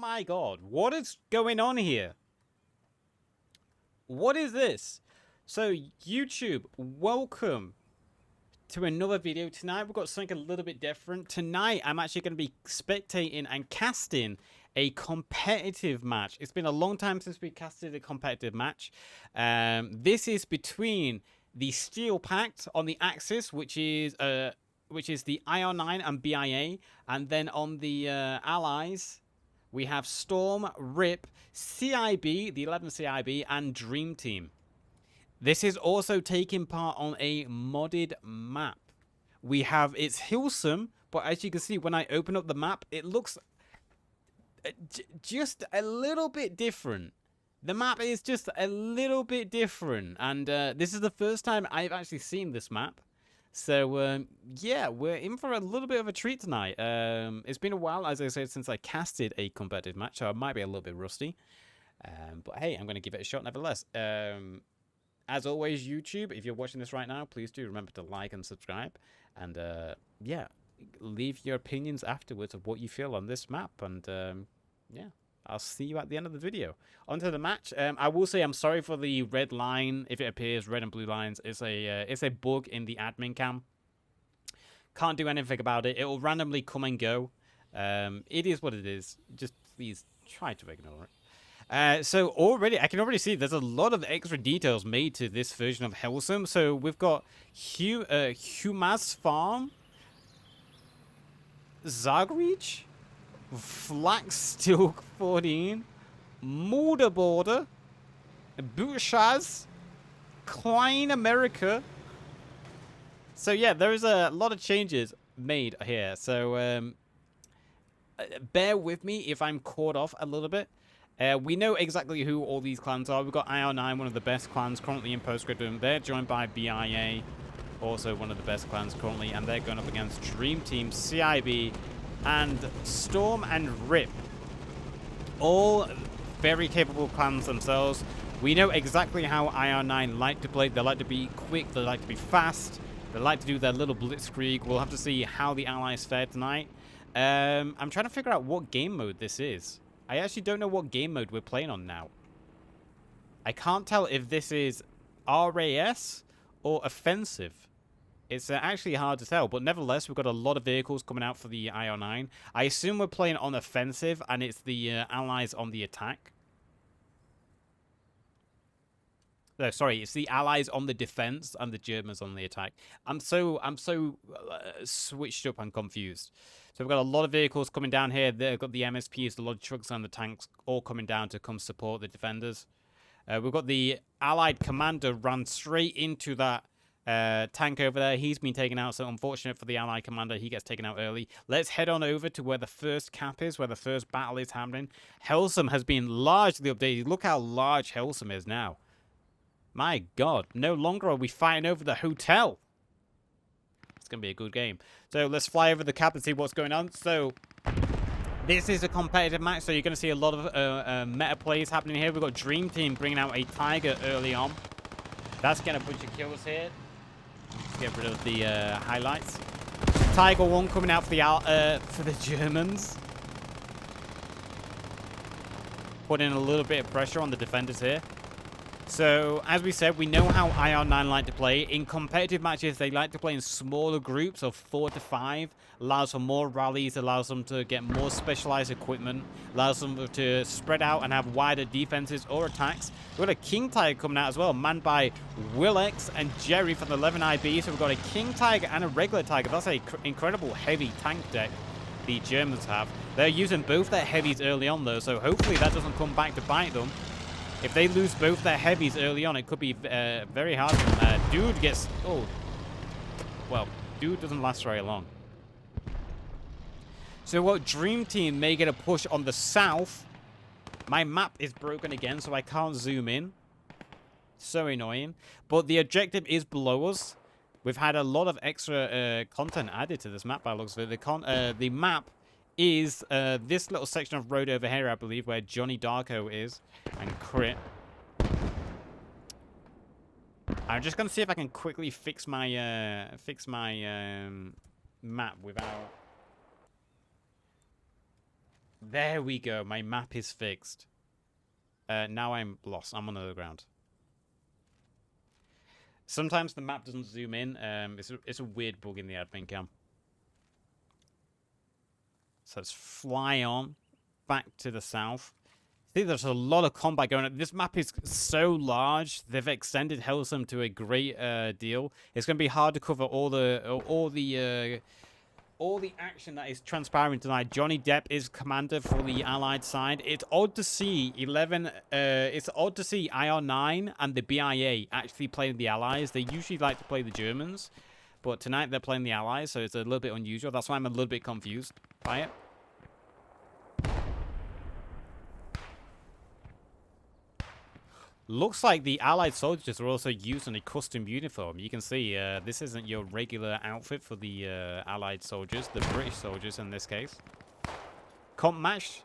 my god. What is going on here? What is this? So, YouTube, welcome to another video. Tonight, we've got something a little bit different. Tonight, I'm actually going to be spectating and casting a competitive match. It's been a long time since we casted a competitive match. This is between the Steel Pact on the Axis, which is the IR9 and BIA, and then on the Allies, we have Sturm, RIP, CIB, the 11 CIB, and Dream Team. This is also taking part on a modded map. We have, it's Heelsum, but as you can see, when I open up the map, it looks just a little bit different. The map is just a little bit different, and this is the first time I've actually seen this map. So, yeah, we're in for a little bit of a treat tonight. It's been a while, as I said, since I casted a competitive match, so I might be a little bit rusty. But hey, I'm going to give it a shot nevertheless. As always, YouTube, if you're watching this right now, please do remember to like and subscribe. And, yeah, leave your opinions afterwards of what you feel on this map. And, yeah, I'll see you at the end of the video. On to the match. I will say I'm sorry for the red line. If it appears, red and blue lines, it's a bug in the admin cam. Can't do anything about it. It will randomly come and go. It is what it is. Just please try to ignore it. So already, I can already see there's a lot of extra details made to this version of Heelsum. So we've got Humas Farm, Zagrich, Flaxstilk 14, Mulder Border, Bushaz, Klein America. So yeah, there's a lot of changes made here. So bear with me if I'm caught off a little bit. We know exactly who all these clans are. We've got IR9, one of the best clans currently in Scriptum. They're joined by BIA, also one of the best clans currently, and they're going up against Dream Team, CIB, and Sturm and RIP. All very capable clans themselves. We know exactly how IR9 like to play. They like to be quick, they like to be fast, they like to do their little blitzkrieg. We'll have to see how the Allies fare tonight. I'm trying to figure out what game mode this is. I actually don't know what game mode we're playing on now. I can't tell if this is RAS or offensive. It's actually hard to tell, but nevertheless, we've got a lot of vehicles coming out for the IR9. I assume we're playing on offensive, and it's the Allies on the attack. No, sorry, it's the Allies on the defense and the Germans on the attack. I'm so switched up and confused. So we've got a lot of vehicles coming down here. They've got the MSPs, a lot of trucks and the tanks all coming down to come support the defenders. We've got the Allied commander run straight into that tank over there. He's been taken out, so unfortunate for the Allied commander. He gets taken out early. Let's head on over to where the first cap is, where the first battle is happening. Heelsum has been largely updated. Look how large Heelsum is now. My god, no longer are we fighting over the hotel. It's going to be a good game. So let's fly over the cap and see what's going on. So this is a competitive match, so you're going to see a lot of meta plays happening here. We've got Dream Team bringing out a Tiger early on. That's getting a bunch of kills here. Let's get rid of the highlights. Tiger 1 coming out for the Germans. Putting a little bit of pressure on the defenders here. So, as we said, we know how IR9 like to play. In competitive matches, they like to play in smaller groups of 4 to 5. Allows for more rallies, allows them to get more specialized equipment, allows them to spread out and have wider defenses or attacks. We've got a King Tiger coming out as well, manned by Willex and Jerry from the 11 IB. So we've got a King Tiger and a regular Tiger. That's an incredible heavy tank deck the Germans have. They're using both their heavies early on, though, so hopefully that doesn't come back to bite them. If they lose both their heavies early on, it could be very hard for them. Dude gets... Oh. Well, dude doesn't last very long. So what Dream Team may get a push on the south. My map is broken again, so I can't zoom in. So annoying. But the objective is below us. We've had a lot of extra content added to this map by the looks of it. The map is this little section of road over here, I believe, where Johnny Darko is and Crit. I'm just gonna see if I can quickly fix my map There we go. My map is fixed. Now I'm lost. I'm on the ground. Sometimes the map doesn't zoom in. It's a weird bug in the admin cam. So let's fly on back to the south. I think there's a lot of combat going on. This map is so large. They've extended Heelsum to a great deal. It's going to be hard to cover all the action that is transpiring tonight. Johnny Depp is commander for the Allied side. It's odd to see It's odd to see IR9 and the BIA actually playing the Allies. They usually like to play the Germans, but tonight they're playing the Allies, so it's a little bit unusual. That's why I'm a little bit confused by it. Looks like the Allied soldiers are also using a custom uniform. You can see this isn't your regular outfit for the Allied soldiers, the British soldiers in this case. Comp match.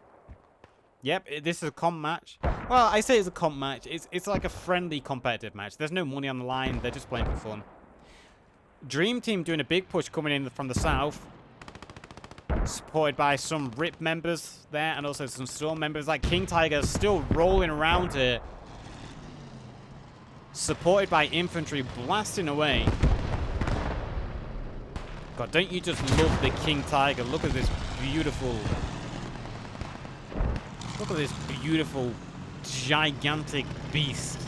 Yep, this is a comp match. Well, I say it's a comp match. It's like a friendly competitive match. There's no money on the line. They're just playing for fun. Dream Team doing a big push coming in from the south. Supported by some RIP members there and also some Sturm members. Like King Tiger still rolling around here. Supported by infantry blasting away. God, don't you just love the King Tiger? Look at this beautiful... Look at this beautiful, gigantic beast.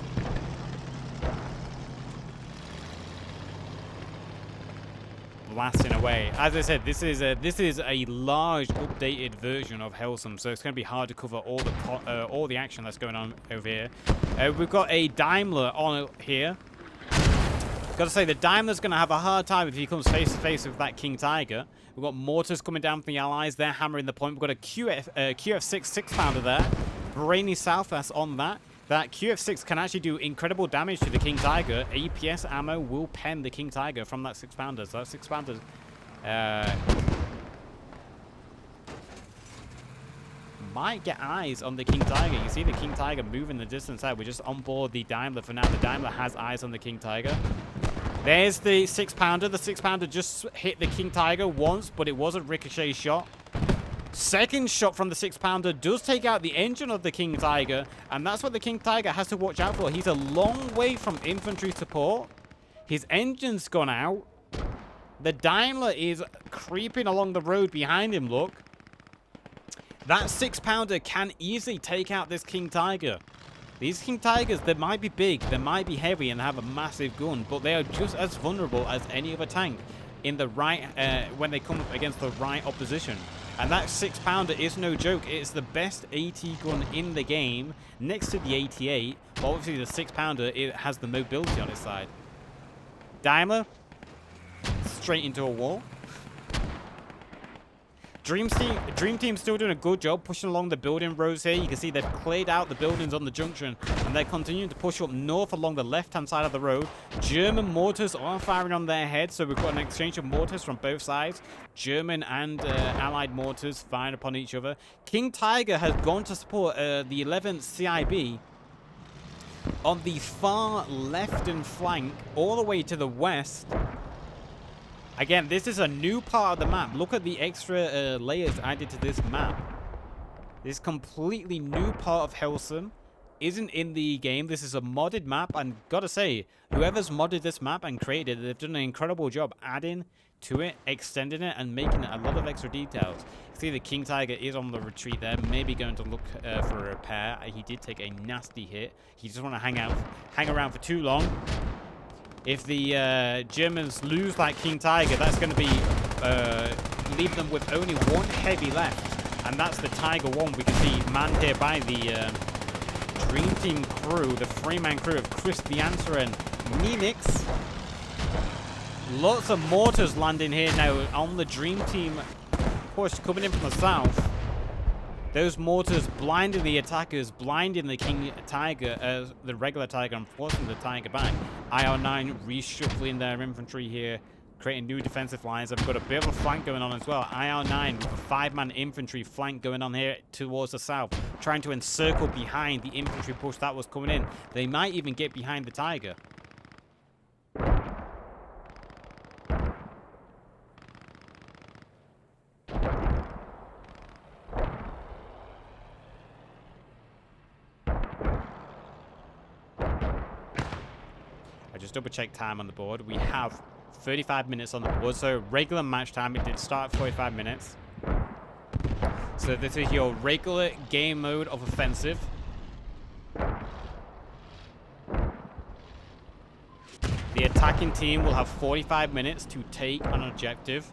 Blasting away. As I said, this is a large updated version of Heelsum, so it's going to be hard to cover all the action that's going on over here. We've got a Daimler on here. Got to say, the Daimler's going to have a hard time if he comes face to face with that King Tiger. We've got mortars coming down from the Allies. They're hammering the point. We've got a QF6 6-pounder there. Brainy Southwest on that. That QF6 can actually do incredible damage to the King Tiger. APS ammo will pen the King Tiger from that 6-pounder. So that 6-pounder... might get eyes on the King Tiger. You see the King Tiger moving the distance out. We're just on board the Daimler for now. The Daimler has eyes on the King Tiger. There's the 6-pounder. The 6-pounder just hit the King Tiger once, but it was a ricochet shot. Second shot from the 6-pounder does take out the engine of the King Tiger, and that's what the King Tiger has to watch out for. He's a long way from infantry support. His engine's gone out. The Daimler is creeping along the road behind him, look. That 6-pounder can easily take out this King Tiger. These King Tigers, they might be big, they might be heavy and have a massive gun, but they are just as vulnerable as any other tank in the right when they come up against the right opposition. And that 6-pounder is no joke. It's the best AT gun in the game, next to the 88. But obviously, the 6-pounder, it has the mobility on its side. Daimler, straight into a wall. Dream Team still doing a good job pushing along the building rows here. You can see they've cleared out the buildings on the junction, and they're continuing to push up north along the left-hand side of the road. German mortars are firing on their heads, so we've got an exchange of mortars from both sides. German and Allied mortars firing upon each other. King Tiger has gone to support the 11th CIB on the far left-hand flank, all the way to the west. Again, this is a new part of the map. Look at the extra layers added to this map. This completely new part of Heelsum isn't in the game. This is a modded map, and gotta say, whoever's modded this map and created it, they've done an incredible job adding to it, extending it, and making it a lot of extra details. See, the King Tiger is on the retreat there, maybe going to look for a repair. He did take a nasty hit. He just want to hang around for too long. If the Germans lose that King Tiger, that's going to be leave them with only one heavy left, and that's the Tiger 1. We can see manned here by the Dream Team crew, the 3-man crew of Chris the Answer and Nenix. Lots of mortars landing here now on the Dream Team push coming in from the south. Those mortars blinding the attackers, blinding the King Tiger, the regular Tiger, and forcing the Tiger back. IR9 reshuffling their infantry here, creating new defensive lines. I've got a bit of a flank going on as well. IR9 with a 5-man infantry flank going on here towards the south, trying to encircle behind the infantry push that was coming in. They might even get behind the Tiger. just double check time on the board. We have 35 minutes on the board. So regular match time, it did start at 45 minutes. So this is your regular game mode of offensive. The attacking team will have 45 minutes to take an objective.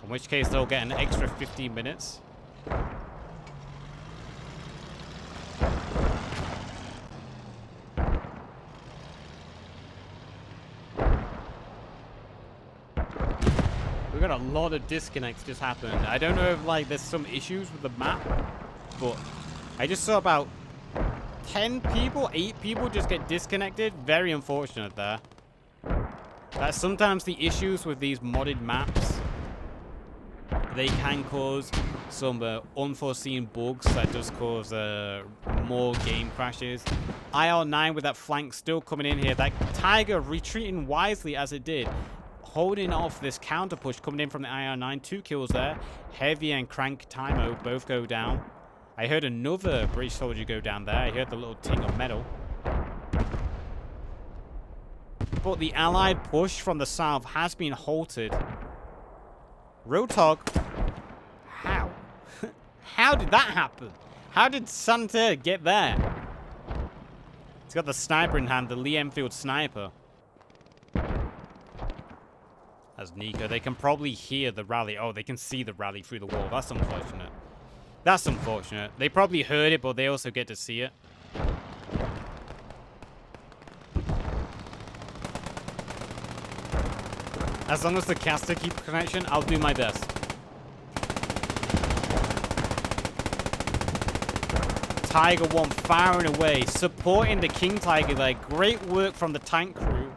In which case they'll get an extra 15 minutes. We got a lot of disconnects just happened. I don't know if like there's some issues with the map, but I just saw about 10 people, 8 people just get disconnected. Very unfortunate there. That's sometimes the issues with these modded maps. They can cause some unforeseen bugs that does cause more game crashes. IR9 with that flank still coming in here. That Tiger retreating wisely as it did. Holding off this counter push coming in from the IR9. 2 kills there. Heavy and Crank Timo both go down. I heard another British soldier go down there. I heard the little ting of metal. But the Allied push from the south has been halted. Roadhog. How? How did that happen? How did Santa get there? He's got the sniper in hand, the Lee Enfield sniper. As Nico, they can probably hear the rally. Oh, they can see the rally through the wall. That's unfortunate. That's unfortunate. They probably heard it, but they also get to see it. As long as the caster keeps connection, I'll do my best. Tiger 1 firing away, supporting the King Tiger there. Great work from the tank crew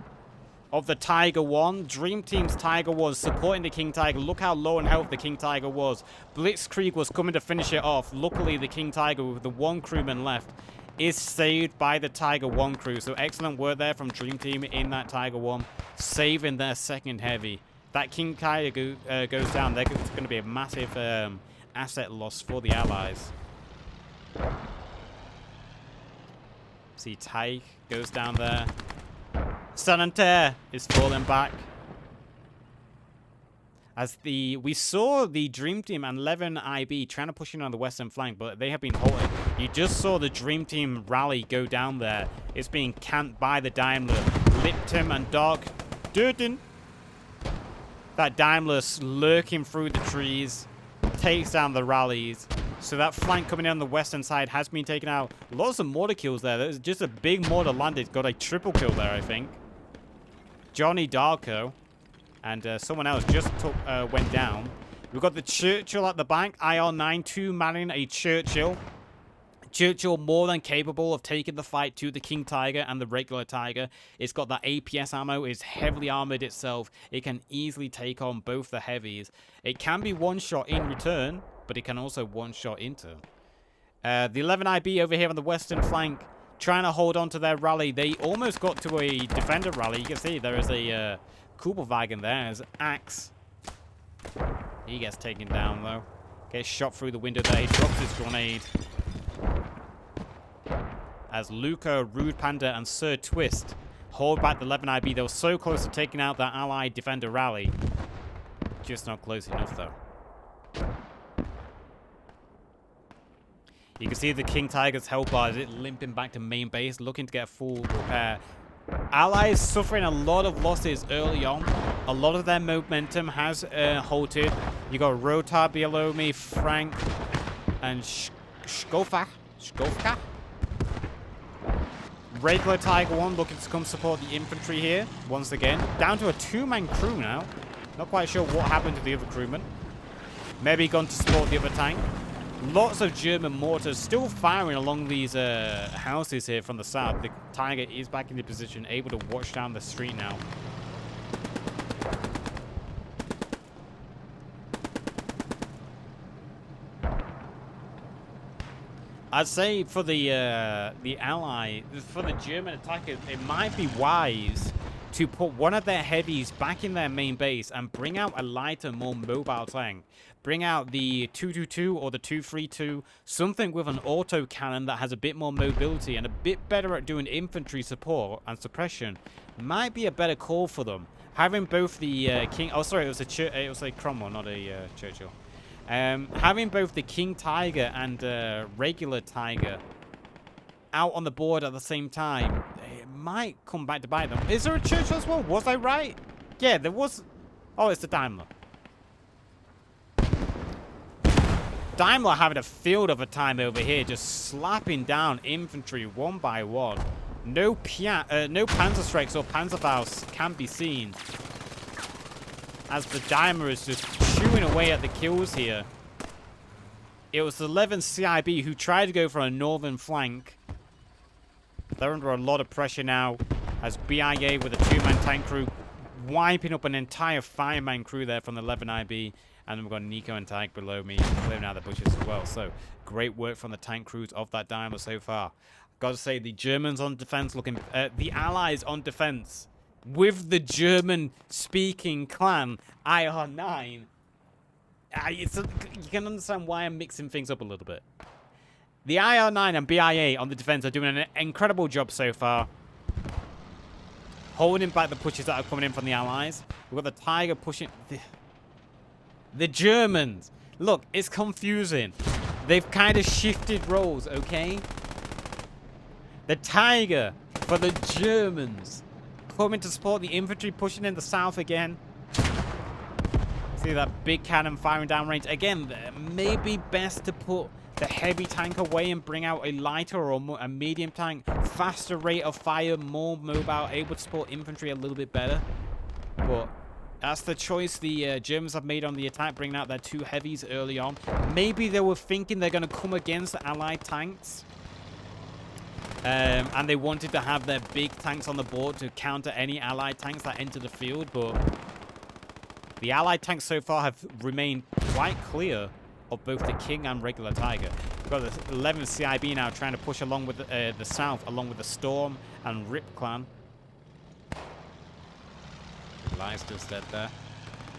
of the Tiger 1. Dream Team's Tiger was supporting the King Tiger. Look how low in health the King Tiger was. Blitzkrieg was coming to finish it off. Luckily, the King Tiger, with the 1 crewman left, is saved by the Tiger 1 crew. So excellent work there from Dream Team in that Tiger 1, saving their second heavy. That King Tiger goes down. It's going to be a massive asset loss for the Allies. See, Tyke goes down there. Sananter is falling back. As we saw the Dream Team and 11 IB trying to push in on the western flank, but they have been halted. You just saw the Dream Team rally go down there. It's being camped by the Daimler. Lipton and Dark Durden. That Daimler lurking through the trees. Takes down the rallies. So that flank coming in on the western side has been taken out. Lots of mortar kills there. There's just a big mortar landed. Got a triple kill there, I think. Johnny Darko and someone else just went down. We've got the Churchill at the back. IR-9, 2 manning a Churchill. Churchill more than capable of taking the fight to the King Tiger and the regular Tiger. It's got that APS ammo. It's heavily armored itself. It can easily take on both the heavies. It can be one-shot in return, but it can also one-shot into. The 11 IB over here on the western flank, trying to hold on to their rally. They almost got to a defender rally. You can see there is a Kubelwagen there as Axe. He gets taken down, though. Gets shot through the window there. He drops his grenade. As Luca, Rude Panda, and Sir Twist hold back the 11 IB. They were so close to taking out that Allied defender rally. Just not close enough, though. You can see the King Tiger's health bar is limping back to main base, looking to get a full repair. Allies suffering a lot of losses early on. A lot of their momentum has halted. You got Rotar below me, Frank, and Skofka. Regular Tiger 1 looking to come support the infantry here once again. Down to a 2-man crew now. Not quite sure what happened to the other crewman. Maybe gone to support the other tank. Lots of German mortars still firing along these houses here from the south. The Tiger is back into position, able to watch down the street now. I'd say for the German attackers, it might be wise to put one of their heavies back in their main base and bring out a lighter, more mobile tank. Bring out the 222 or the 232, something with an auto cannon that has a bit more mobility and a bit better at doing infantry support and suppression. Might be a better call for them. Having both the King... Oh, sorry, it was a Cromwell, not a Churchill. Having both the King Tiger and regular Tiger out on the board at the same time, it might come back to bite them. Is there a Churchill as well? Was I right? Yeah, there was... Oh, it's the Daimler. Daimler having a field of a time over here, just slapping down infantry one by one. No Panzerstreiks or Panzerfaust can be seen, as the Daimler is just chewing away at the kills here. It was the 11th CIB who tried to go for a northern flank. They're under a lot of pressure now, as BIA with a 2-man tank crew wiping up an entire 5-man crew there from the 11 IB. And then we've got Nico and Tyke below me, clearing out the bushes as well. So, great work from the tank crews of that Daimler so far. Got to say, the Germans on defense looking... the Allies on defense with the German-speaking clan, IR9. You can understand why I'm mixing things up a little bit. The IR9 and BIA on the defense are doing an incredible job so far, holding back the pushes that are coming in from the Allies. We've got the Tiger pushing... The Germans. Look, it's confusing. They've kind of shifted roles, okay? The Tiger for the Germans. Coming to support the infantry pushing in the south again. See that big cannon firing downrange. Again, maybe best to put the heavy tank away and bring out a lighter or a medium tank. Faster rate of fire, more mobile, able to support infantry a little bit better. But that's the choice the Germans have made on the attack, bringing out their 2 heavies early on. Maybe they were thinking they're going to come against the Allied tanks. And they wanted to have their big tanks on the board to counter any Allied tanks that enter the field. But the Allied tanks so far have remained quite clear of both the King and regular Tiger. We've got the 11th CIB now trying to push along with the south, along with the Sturm and Rip clan. Leicester's dead there.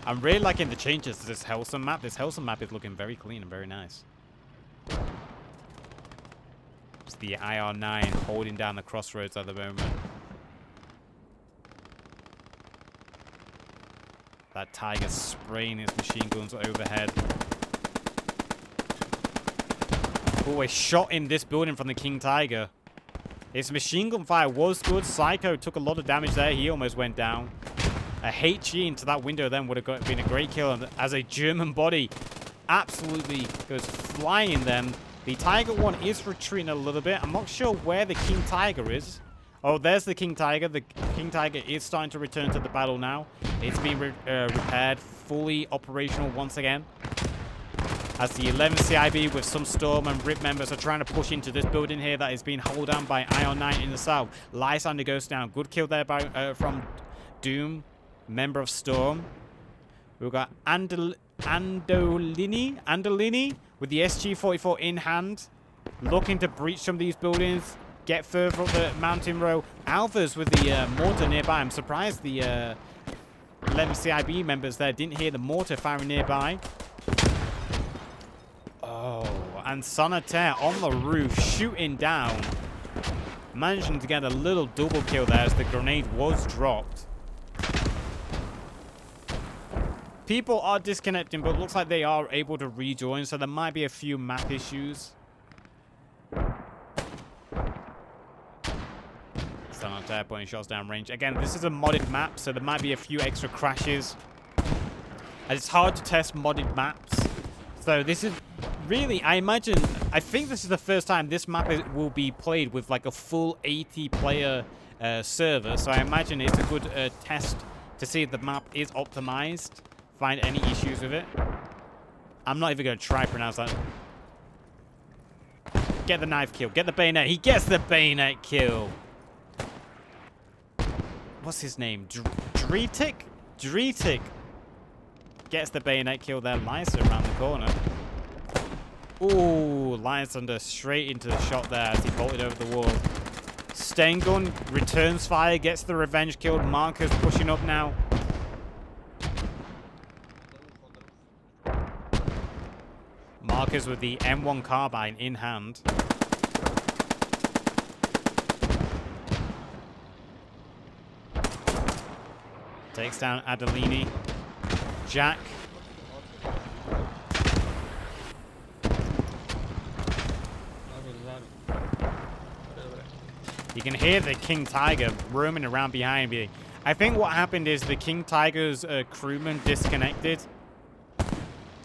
I'm really liking the changes to this Heelsum map. This Heelsum map is looking very clean and very nice. It's the IR9 holding down the crossroads at the moment. That Tiger spraying his machine guns overhead. Oh, a shot in this building from the King Tiger. His machine gun fire was good. Psycho took a lot of damage there. He almost went down. A HE into that window then would have been a great kill. As a German body absolutely goes flying then. The Tiger one is retreating a little bit. I'm not sure where the King Tiger is. Oh, there's the King Tiger. The King Tiger is starting to return to the battle now. It's been repaired, fully operational once again. As the 11th CIB with some Storm and Rip members are trying to push into this building here that is being held down by IR9 in the south. Lysander goes down. Good kill there by from Doom, member of Storm. We've got Andolini with the SG-44 in hand, looking to breach some of these buildings, get further up the mountain row. Alphas with the mortar nearby. I'm surprised the 11 CIB members there didn't hear the mortar firing nearby. Oh, and Sonataire on the roof shooting down, managing to get a little double kill there as the grenade was dropped. People are disconnecting, but it looks like they are able to rejoin, so there might be a few map issues. Sonataire putting shots down range. Again, this is a modded map, so there might be a few extra crashes. And it's hard to test modded maps. So this is really, I think this is the first time this map will be played with like a full 80-player server. So I imagine it's a good test to see if the map is optimized. Find any issues with it. I'm not even going to try to pronounce that. Get the knife kill. Get the bayonet. He gets the bayonet kill. What's his name? Dreetic? Dreetic gets the bayonet kill there. Lysa around the corner. Ooh, Lysander straight into the shot there as he bolted over the wall. Stain Gun returns fire, gets the revenge kill. Marcus pushing up now. Marcus with the M1 carbine in hand. Takes down Adelini. Jack. You can hear the King Tiger roaming around behind me. I think what happened is the King Tiger's crewman disconnected.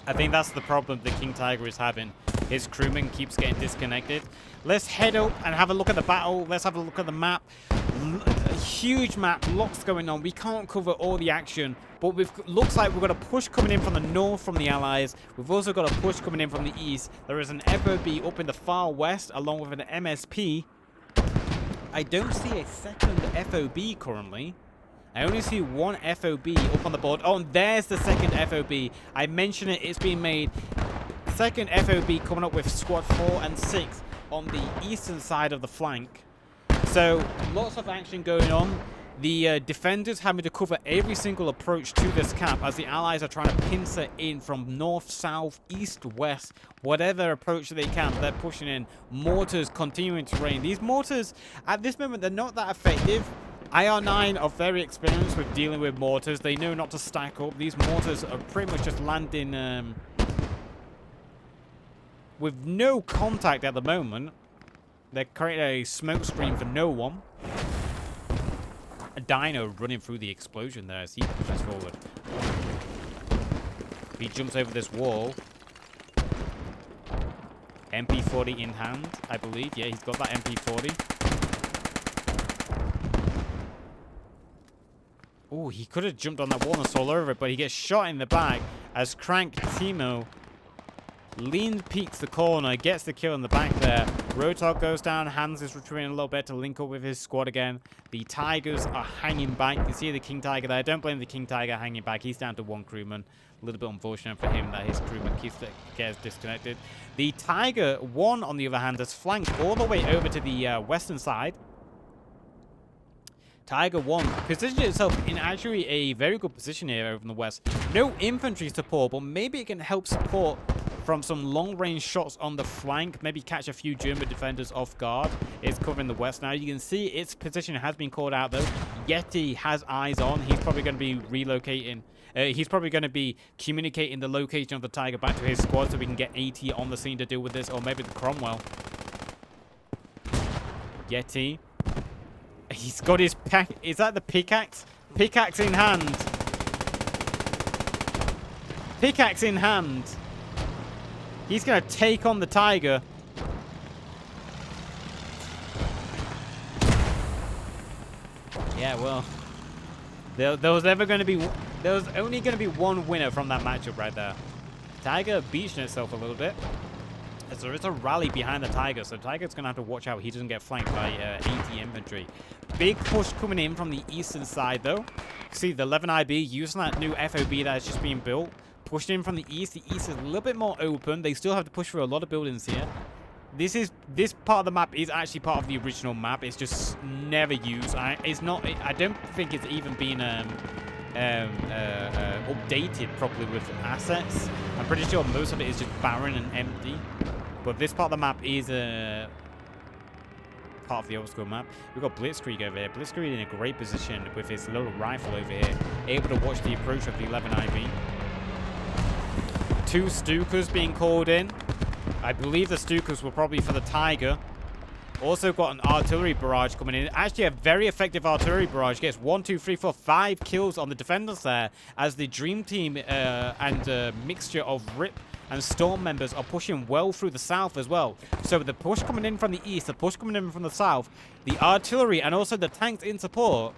I think that's the problem the King Tiger is having. His crewman keeps getting disconnected. Let's head up and have a look at the battle. Let's have a look at the map. A huge map, lots going on. We can't cover all the action, but looks like we've got a push coming in from the north from the Allies. We've also got a push coming in from the east. There is an FOB up in the far west, along with an MSP. I don't see a second FOB currently. I only see one FOB up on the board. Oh, and there's the second FOB. I mentioned it, it's being made. Second FOB coming up with squad 4 and 6 on the eastern side of the flank. So, lots of action going on. The defenders having to cover every single approach to this camp as the Allies are trying to pincer in from north, south, east, west. Whatever approach they can, they're pushing in. Mortars continuing to rain. These mortars, at this moment, they're not that effective. IR9 are very experienced with dealing with mortars. They know not to stack up. These mortars are pretty much just landing with no contact at the moment. They're creating a smoke screen for no one. A dino running through the explosion there as he pushes forward. He jumps over this wall. MP40 in hand, I believe. Yeah, he's got that MP40. Oh, he could have jumped on that wall and stole over it, but he gets shot in the back as Crank Timo lean peeks the corner, gets the kill in the back there. Rotok goes down, Hans is retreating a little bit to link up with his squad again. The Tigers are hanging back. You can see the King Tiger there. Don't blame the King Tiger hanging back. He's down to one crewman. A little bit unfortunate for him that his crewman gets disconnected. The Tiger 1, on the other hand, has flanked all the way over to the western side. Tiger 1 positioned itself in actually a very good position here over in the west. No infantry support, but maybe it can help support from some long-range shots on the flank. Maybe catch a few German defenders off guard. It's covering the west now. You can see its position has been called out, though. Yeti has eyes on. He's probably going to be relocating. He's probably going to be communicating the location of the Tiger back to his squad so we can get AT on the scene to deal with this. Or maybe the Cromwell. Yeti. He's got his pack. Is that the pickaxe? Pickaxe in hand. Pickaxe in hand. He's going to take on the Tiger. Yeah, well, there was only going to be one winner from that matchup right there. Tiger beaching itself a little bit. So there is a rally behind the Tiger, so Tiger's going to have to watch out he doesn't get flanked by AT infantry. Big push coming in from the eastern side, though. See, the 11IB using that new FOB that's just being built. Pushing in from the east. The east is a little bit more open. They still have to push through a lot of buildings here. This part of the map is actually part of the original map. It's just never used. I don't think it's even been updated properly with assets. I'm pretty sure most of it is just barren and empty. But this part of the map is part of the old school map. We've got Blitzkrieg over here. Blitzkrieg in a great position with his little rifle over here, able to watch the approach of the 11IB. 2 Stukers being called in. I believe the Stukers were probably for the Tiger. Also got an artillery barrage coming in. Actually a very effective artillery barrage. Gets 1, 2, 3, 4, 5 kills on the defenders there. As the Dream Team and a mixture of RIP and Storm members are pushing well through the south as well. So with the push coming in from the east, the push coming in from the south, the artillery and also the tanks in support,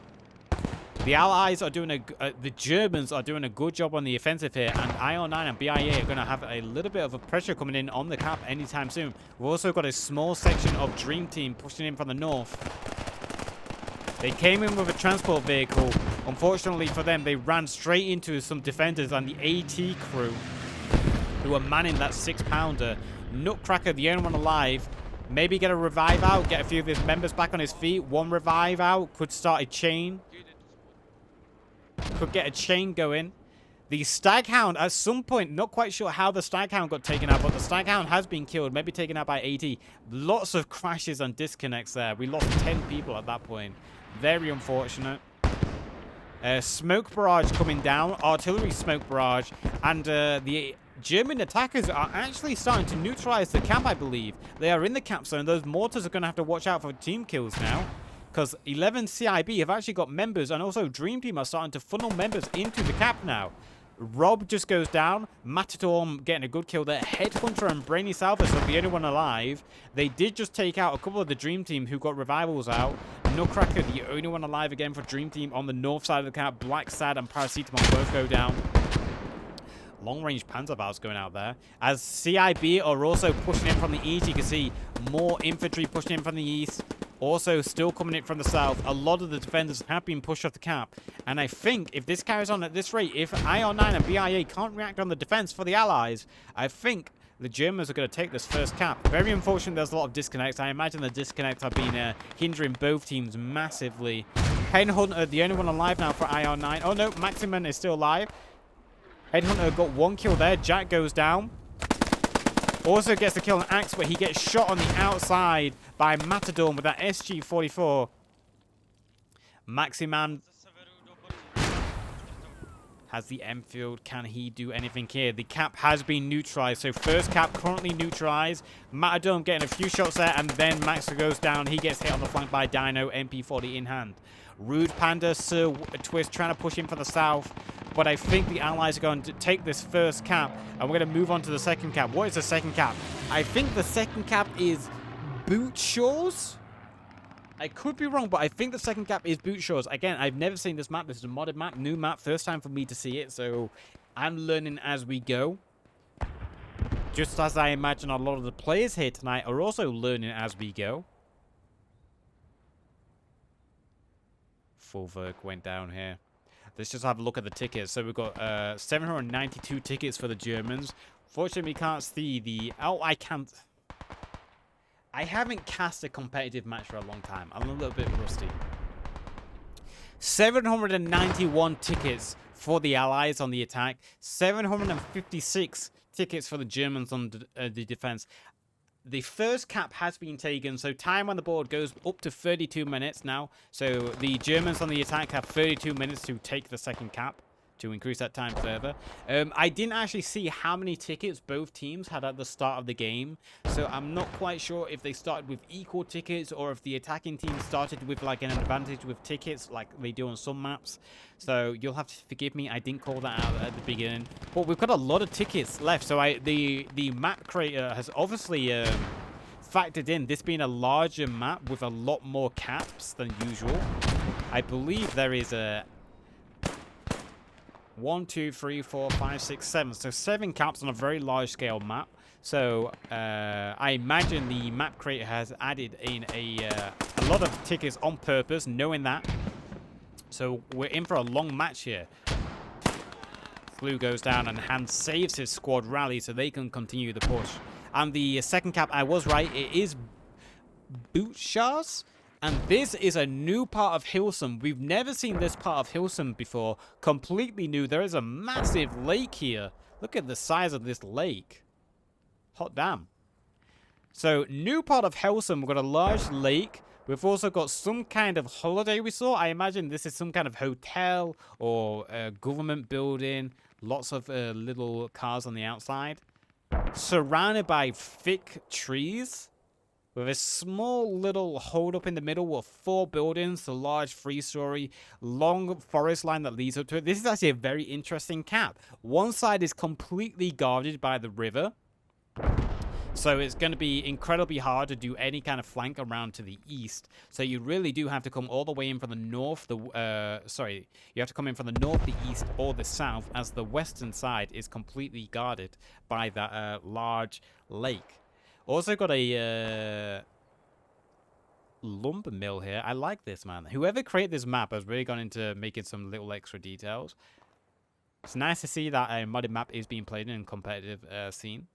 the Allies are doing the Germans are doing a good job on the offensive here, and IR9 and BIA are going to have a little bit of a pressure coming in on the cap anytime soon. We've also got a small section of Dream Team pushing in from the north. They came in with a transport vehicle. Unfortunately for them, they ran straight into some defenders and the AT crew who were manning that 6-pounder. Nutcracker, the only one alive, Maybe get a revive out, get a few of his members back on his feet. One revive out could start a chain. Could get a chain going. The Staghound, at some point, not quite sure how the Staghound got taken out, but the Staghound has been killed, maybe taken out by AD. Lots of crashes and disconnects there. We lost 10 people at that point. Very unfortunate. Smoke barrage coming down, artillery smoke barrage, and the German attackers are actually starting to neutralize the camp, I believe. They are in the camp zone. Those mortars are going to have to watch out for team kills now, because 11 CIB have actually got members, and also Dream Team are starting to funnel members into the camp now. Rob just goes down. Matador getting a good kill there. Headhunter and Brainy Salvus are the only one alive. They did just take out a couple of the Dream Team who got revivals out. Nutcracker, the only one alive again for Dream Team on the north side of the camp. Black Sad and Paracetamol both go down. Long-range Panzerfaust going out there. As CIB are also pushing in from the east. You can see more infantry pushing in from the east. Also still coming in from the south. A lot of the defenders have been pushed off the cap. And I think if this carries on at this rate, if IR9 and BIA can't react on the defense for the Allies, I think the Germans are going to take this first cap. Very unfortunate there's a lot of disconnects. I imagine the disconnects have been hindering both teams massively. Headhunter, the only one alive now for IR9. Oh no, Maximin is still alive. Headhunter got one kill there. Jack goes down. Also gets the kill on Axe, but he gets shot on the outside by Matador with that SG-44. Maximan has the Enfield. Can he do anything here? The cap has been neutralized. So first cap currently neutralized. Matador getting a few shots there, and then Max goes down. He gets hit on the flank by Dino, MP40 in hand. Rude Panda, Sir Twist trying to push in for the south. But I think the Allies are going to take this first cap, and we're going to move on to the second cap. What is the second cap? I think the second cap is Boot Shores. I could be wrong, but I think the second cap is Boot Shores. Again, I've never seen this map. This is a modded map, new map, first time for me to see it, so I'm learning as we go. Just as I imagine a lot of the players here tonight are also learning as we go. Full Verk went down here. Let's just have a look at the tickets. So we've got 792 tickets for the Germans. Fortunately, we can't see the... Oh, I can't... I haven't cast a competitive match for a long time. I'm a little bit rusty. 791 tickets for the Allies on the attack. 756 tickets for the Germans on the defense. The first cap has been taken, so time on the board goes up to 32 minutes now. So the Germans on the attack have 32 minutes to take the second cap, to increase that time further. I didn't actually see how many tickets both teams had at the start of the game, so I'm not quite sure if they started with equal tickets or if the attacking team started with like an advantage with tickets like they do on some maps. So you'll have to forgive me, I didn't call that out at the beginning. But we've got a lot of tickets left, so the map creator has obviously factored in this being a larger map with a lot more caps than usual. I believe there is a 1, 2, 3, 4, 5, 6, 7. So 7 caps on a very large scale map. So I imagine the map creator has added in a lot of tickets on purpose, knowing that. So we're in for a long match here. Flu goes down and Hand saves his squad rally so they can continue the push. And the second cap, I was right, it is Bootshars. And this is a new part of Heelsum. We've never seen this part of Heelsum before. Completely new. There is a massive lake here. Look at the size of this lake. Hot damn. So, new part of Heelsum. We've got a large lake. We've also got some kind of holiday resort. I imagine this is some kind of hotel or government building. Lots of little cars on the outside. Surrounded by thick trees. With a small little hold up in the middle with 4 buildings, a large 3-story, long forest line that leads up to it. This is actually a very interesting cap. One side is completely guarded by the river. So it's going to be incredibly hard to do any kind of flank around to the east. So you really do have to come all the way in from the north. You have to come in from the north, the east, or the south, as the western side is completely guarded by that large lake. Also got a lumber mill here. I like this, man. Whoever created this map has really gone into making some little extra details. It's nice to see that a modded map is being played in a competitive scene.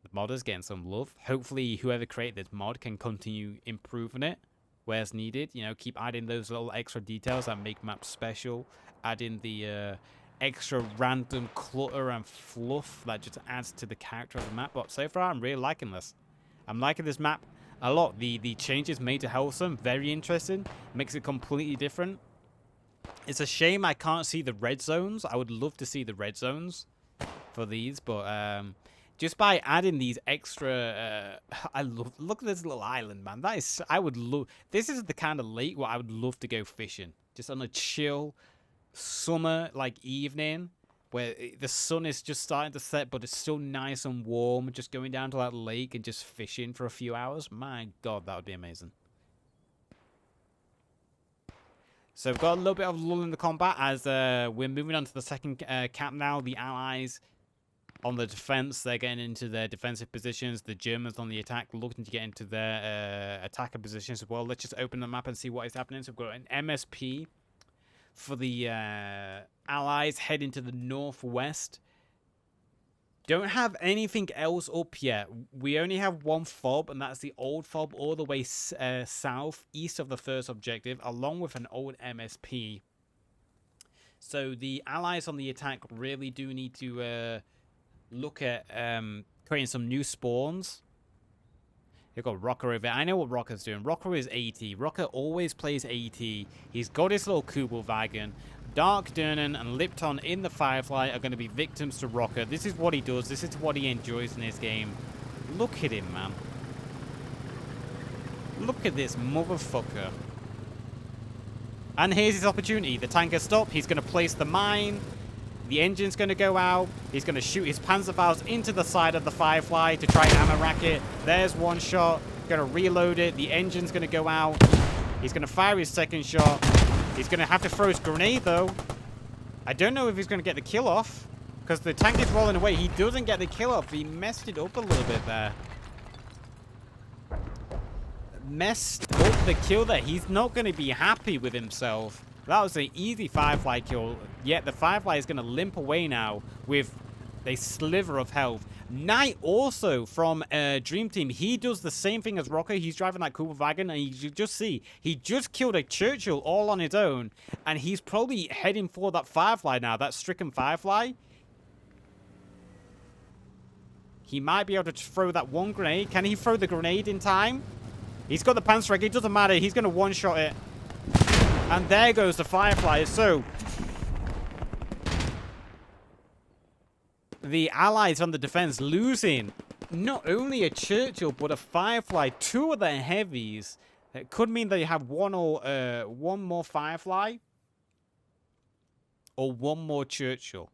The modders getting some love. Hopefully, whoever created this mod can continue improving it where it's needed. You know, keep adding those little extra details that make maps special. Add in the extra random clutter and fluff that just adds to the character of the map. But so far, I'm really liking this. I'm liking this map a lot. The changes made to Heelsum, very interesting. Makes it completely different. It's a shame I can't see the red zones. I would love to see the red zones for these, but just by adding these extra, look at this little island, man. That is, I would love. This is the kind of lake where I would love to go fishing, just on a chill summer like evening where the sun is just starting to set, but it's still nice and warm. Just going down to that lake and just fishing for a few hours. My God, that would be amazing. So we've got a little bit of lull in the combat as we're moving on to the second cap now. The Allies on the defense, they're getting into their defensive positions. The Germans on the attack, looking to get into their attacker positions as well. Let's just open the map and see what is happening. So we've got an MSP for the Allies heading to the northwest. Don't have anything else up yet. We only have one fob, and that's the old fob all the way south, east of the first objective, along with an old MSP. So the Allies on the attack really do need to look at creating some new spawns. You've got Rocker over there. I know what Rocker's doing. Rocker is AT. Rocker always plays AT. He's got his little Kubelwagen. Dark Durnan and Lipton in the Firefly are going to be victims to Rocker. This is what he does. This is what he enjoys in this game. Look at him, man. Look at this motherfucker. And here's his opportunity. The tank has stopped. He's going to place the mine. The engine's going to go out. He's going to shoot his Panzerfaust into the side of the Firefly to try and ammo rack it. There's one shot. Going to reload it. The engine's going to go out. He's going to fire his second shot. He's going to have to throw his grenade, though. I don't know if he's going to get the kill off, because the tank is rolling away. He doesn't get the kill off. He messed it up a little bit there. Messed up the kill there. He's not going to be happy with himself. That was an easy Firefly kill. Yet the Firefly is going to limp away now with a sliver of health. Knight also from Dream Team. He does the same thing as Rocker. He's driving that Kubelwagen, and you just see he just killed a Churchill all on his own, and he's probably heading for that Firefly now, that stricken Firefly. He might be able to throw that one grenade. Can he throw the grenade in time? He's got the Panzerfaust. It doesn't matter. He's going to one-shot it. And there goes the Firefly. So the Allies on the defense losing not only a Churchill, but a Firefly, two of their heavies. It could mean they have one more Firefly or one more Churchill.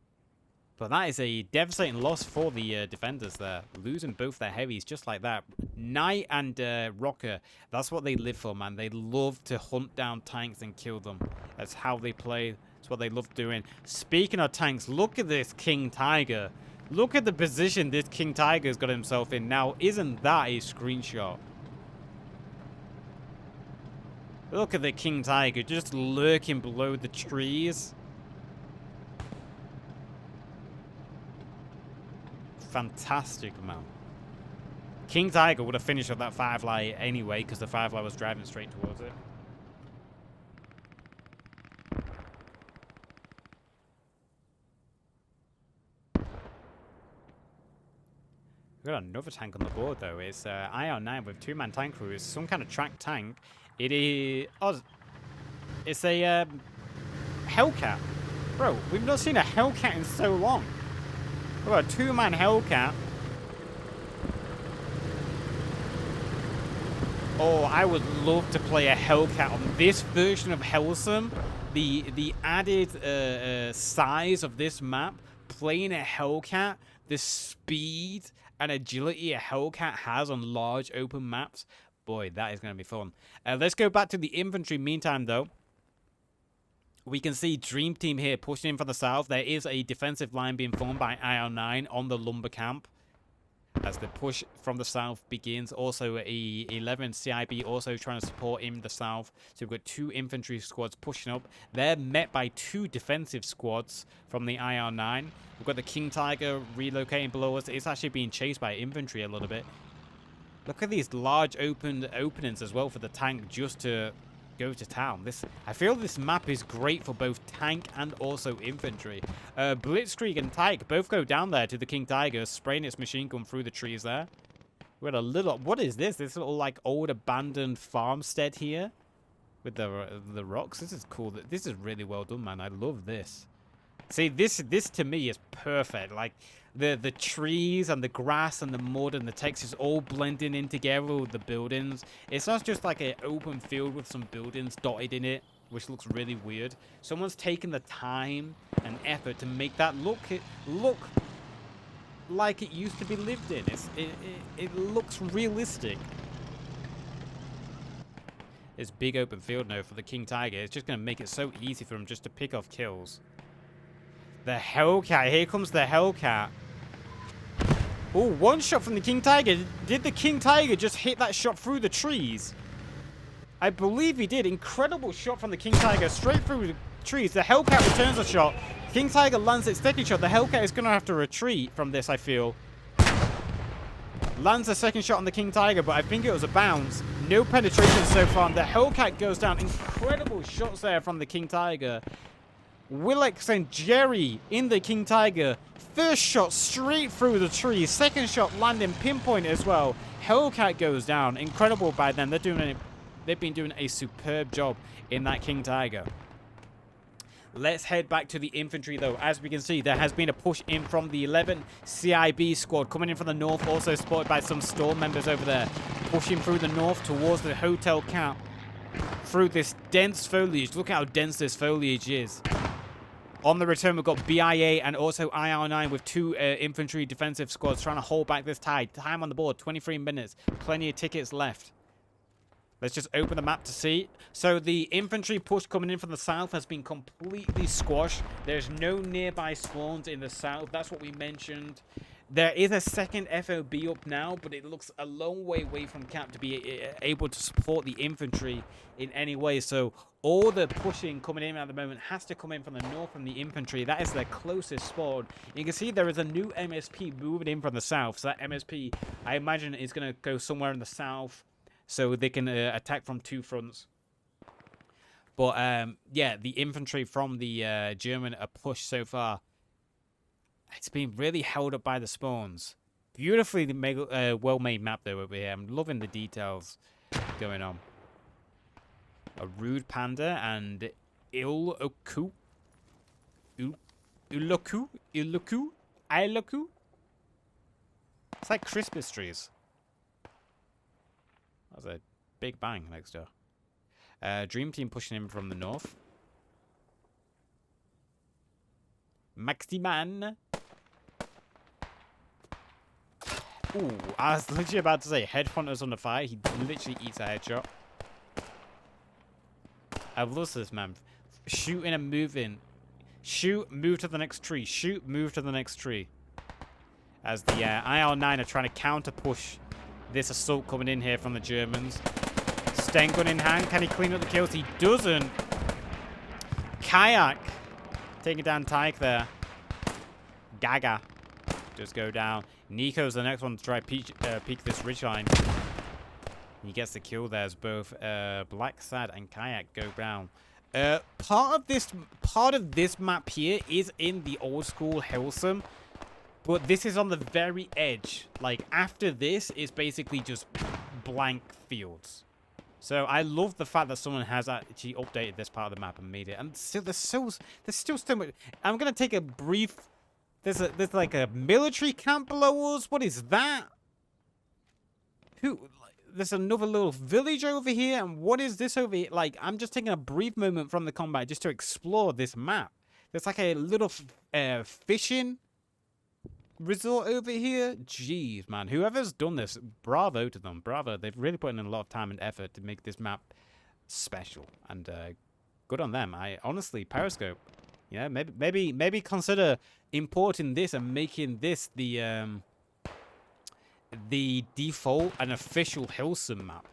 But that is a devastating loss for the defenders there. Losing both their heavies just like that. Knight and Rocker, that's what they live for, man. They love to hunt down tanks and kill them. That's how they play. That's what they love doing. Speaking of tanks, look at this King Tiger. Look at the position this King Tiger's got himself in now. Isn't that a screenshot? Look at the King Tiger just lurking below the trees. Fantastic, man. King Tiger would have finished with that Firefly anyway, because the Firefly was driving straight towards it. We've got another tank on the board, though. It's IR-9 with two-man tank crew. It's some kind of tracked tank. It is... Oh, it's a Hellcat. Bro, we've not seen a Hellcat in so long. We've got a two-man Hellcat. Oh, I would love to play a Hellcat on this version of Heelsum. The added size of this map, playing a Hellcat, the speed and agility a Hellcat has on large open maps. Boy, that is going to be fun. Let's go back to the infantry meantime, though. We can see Dream Team here pushing in from the south. There is a defensive line being formed by IR-9 on the lumber camp. as the push from the south begins. Also, a 11 CIB also trying to support in the south. So we've got 2 infantry squads pushing up. They're met by 2 defensive squads from the IR9. We've got the King Tiger relocating below us. It's actually being chased by infantry a little bit. Look at these large openings as well for the tank just to go to town. I feel this map is great for both tank and also infantry. Blitzkrieg and Tyke both go down there to the King Tiger, spraying its machine gun through the trees there. We had a little... What is this? This little, like, old abandoned farmstead here with the rocks. This is cool. This is really well done, man. I love this. See, this to me is perfect. Like, the trees and the grass and the mud and the textures all blending in together with the buildings. It's not just like an open field with some buildings dotted in it, which looks really weird. Someone's taken the time and effort to make that look like it used to be lived in. It looks realistic. This big open field now for the King Tiger. It's just going to make it so easy for him just to pick off kills. The Hellcat. Here comes the Hellcat. Oh, one shot from the King Tiger. Did the King Tiger just hit that shot through the trees? I believe he did. Incredible shot from the King Tiger straight through the trees. The Hellcat returns a shot. King Tiger lands its second shot. The Hellcat is going to have to retreat from this, I feel. Lands a second shot on the King Tiger, but I think it was a bounce. No penetration so far. The Hellcat goes down. Incredible shots there from the King Tiger. Willex and Jerry in the King Tiger. First shot straight through the tree. Second shot landing pinpoint as well. Hellcat goes down. Incredible by them. They've been doing a superb job in that King Tiger. Let's head back to the infantry, though. As we can see, there has been a push in from the 11 CIB squad. Coming in from the north, also supported by some Sturm members over there. Pushing through the north towards the hotel camp. Through this dense foliage. Look how dense this foliage is. On the return, we've got BIA and also IR9 with 2 infantry defensive squads trying to hold back this tide. Time on the board, 23 minutes. Plenty of tickets left. Let's just open the map to see. So the infantry push coming in from the south has been completely squashed. There's no nearby spawns in the south. That's what we mentioned. There is a second FOB up now, but it looks a long way away from camp to be able to support the infantry in any way. So all the pushing coming in at the moment has to come in from the north from the infantry. That is their closest spawn. You can see there is a new MSP moving in from the south. So that MSP, I imagine, is going to go somewhere in the south so they can attack from 2 fronts. But yeah, the infantry from the German are pushed so far. It's been really held up by the spawns. Beautifully well-made map, though, over here. I'm loving the details going on. A Rude Panda and Iloku. Iloku? It's like Christmas trees. That's a big bang next door. Dream Team pushing in from the north. Maximan. Ooh, I was literally about to say Headhunter's on the fire. He literally eats a headshot. I love this, man. Shooting and moving. Shoot, move to the next tree. Shoot, move to the next tree. As the IR9 are trying to counter-push this assault coming in here from the Germans. Sten gun in hand. Can he clean up the kills? He doesn't. Kayak. Taking down Tyke there. Gaga. Just go down. Nico's the next one to try peek this ridgeline. He gets the kill there as both Black Sad and Kayak go down. Part of this map here is in the old school Heelsum, but this is on the very edge. Like, after this is basically just blank fields. So I love the fact that someone has actually updated this part of the map and made it. And still, there's still so much. I'm gonna take a brief. There's like a military camp below us. What is that? There's another little village over here. And what is this over here? Like, I'm just taking a brief moment from the combat just to explore this map. There's like a little fishing resort over here. Jeez, man. Whoever's done this, bravo to them. Bravo. They've really put in a lot of time and effort to make this map special. And good on them. I honestly, Periscope. Yeah, maybe consider importing this and making this the the default and official Heelsum map.